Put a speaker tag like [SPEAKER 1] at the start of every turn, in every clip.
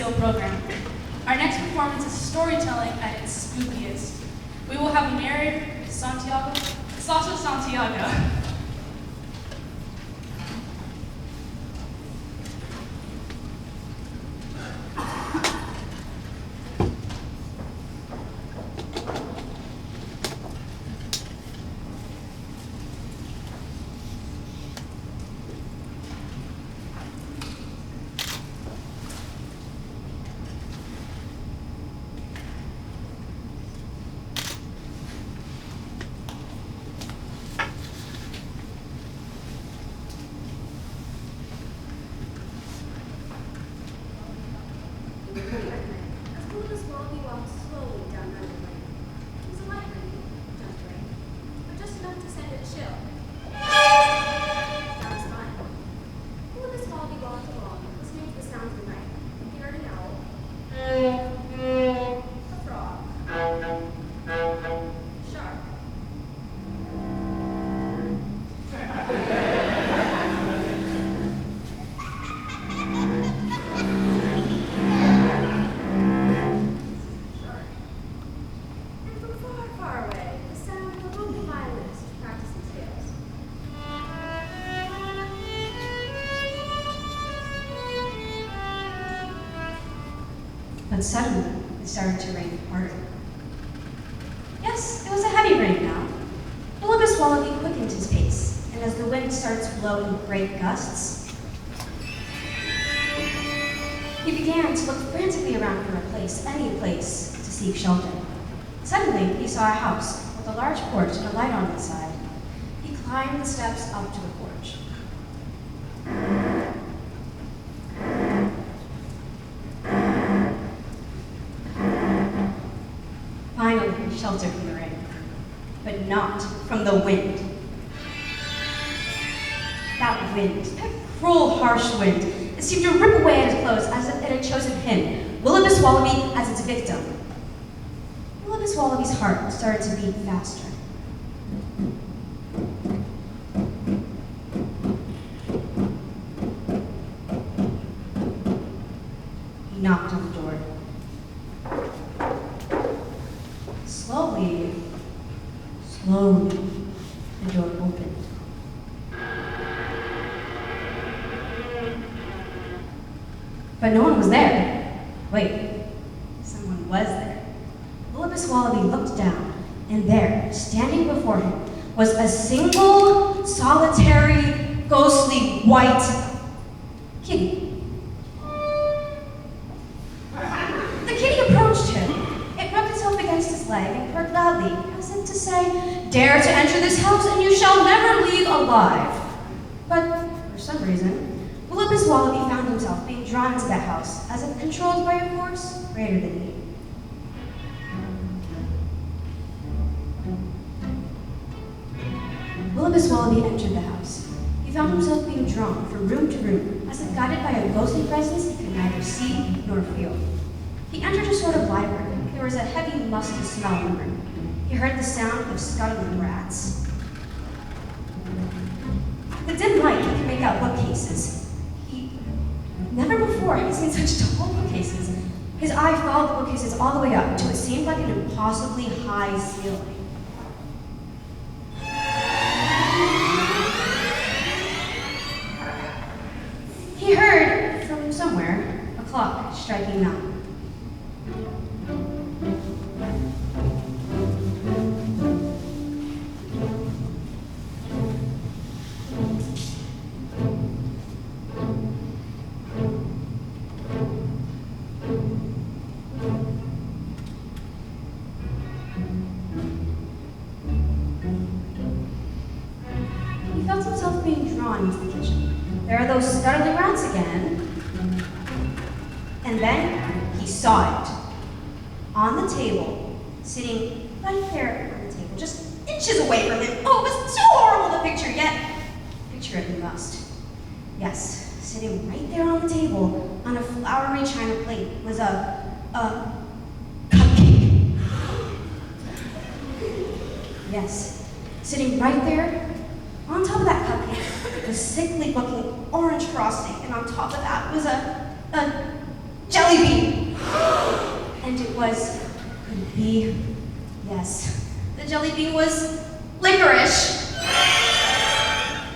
[SPEAKER 1] TCO program. Our next performance is storytelling at its spookiest. We will have a narrator, Santiago, Sasha Santiago.
[SPEAKER 2] But suddenly, it started to rain harder. Yes, it was a heavy rain now. Willibus Wallaby quickened his pace, and as the wind started to blow in great gusts, he began to look frantically around for a place, any place, to seek shelter. Suddenly, he saw a house with a large porch and a light on the side. He climbed the steps up to the porch. Finally, shelter from the rain, but not from the wind. That wind, that cruel, harsh wind, it seemed to rip away at his clothes as if it had chosen him, Willibus Wallaby, as its victim. Willibus Wallaby's heart started to beat faster. He knocked on the door. Slowly, the door opened. But no one was there. Wait, someone was there. Willibus Wallaby looked down, and there, standing before him, was a single, solitary, ghostly, white kitty. The kitty approached him. It rubbed itself against his leg and purred loudly, as if to say, "Dare to enter this house, and you shall never leave alive." But, for some reason, Willibus Wallaby found himself being drawn into that house, as if controlled by a force greater than he. Willibus Wallaby entered the house. He found himself being drawn from room to room, as if guided by a ghostly presence he could neither see nor feel. He entered a sort of library. There was a heavy, musty smell in the room. He heard the sound of scuttling rats. The dim light, he could make out bookcases. Never before had he seen such tall bookcases. His eye followed the bookcases all the way up to what seemed like an impossibly high ceiling. He heard, from somewhere, a clock striking 9. He felt himself being drawn into the kitchen. There are those scuttling rats again. And then he saw it. On the table, sitting right there on the table, just inches away from him. Oh, it was too horrible to picture, yet picture it you must. Yes, sitting right there on the table, on a flowery china plate, was a cupcake. Yes, sitting right there, on top of that cupcake, was sickly looking orange frosting, and on top of that was a jelly bean. And it was, could it be? Yes, the jelly bean was licorice.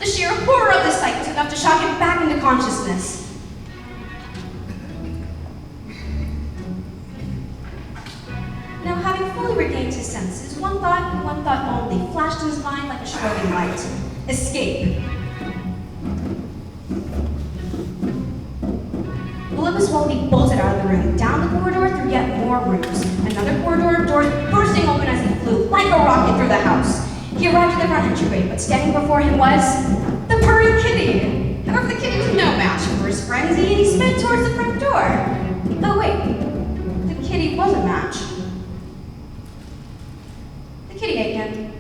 [SPEAKER 2] The sheer horror of the sight was enough to shock him back into consciousness. Now, having fully regained his senses, one thought only flashed in his mind like a shrouding light. Escape. Well, it was while he bolted out of the room, down the corridor through yet more rooms. Another corridor of doors bursting open as he flew, like a rocket through the house. He arrived at the front entryway, but standing before him was the purring kitty. However, the kitty was no match for his frenzy, and he sped towards the front door. Oh wait, the kitty was a match. The kitty ate him.